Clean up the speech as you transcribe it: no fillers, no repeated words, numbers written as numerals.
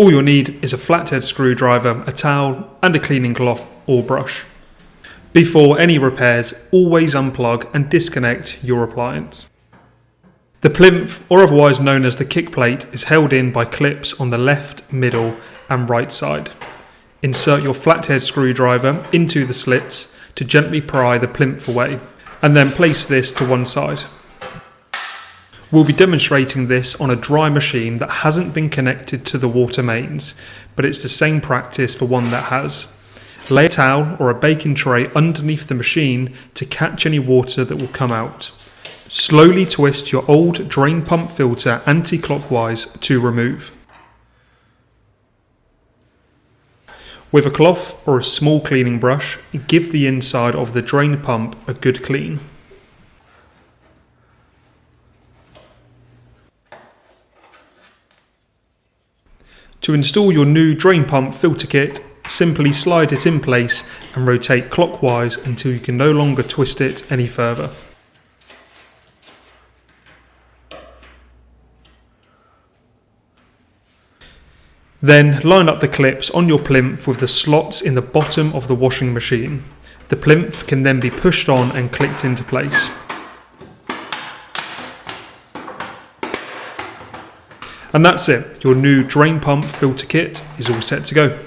All you'll need is a flathead screwdriver, a towel and a cleaning cloth or brush. Before any repairs, always unplug and disconnect your appliance. The plinth, or otherwise known as the kick plate, is held in by clips on the left, middle and right side. Insert your flathead screwdriver into the slits to gently pry the plinth away, and then place this to one side. We'll be demonstrating this on a dry machine that hasn't been connected to the water mains, but it's the same practice for one that has. Lay a towel or a baking tray underneath the machine to catch any water that will come out. Slowly twist your old drain pump filter anti-clockwise to remove. With a cloth or a small cleaning brush, give the inside of the drain pump a good clean. To install your new drain pump filter kit, simply slide it in place and rotate clockwise until you can no longer twist it any further. Then line up the clips on your plinth with the slots in the bottom of the washing machine. The plinth can then be pushed on and clicked into place. And that's it, your new drain pump filter kit is all set to go.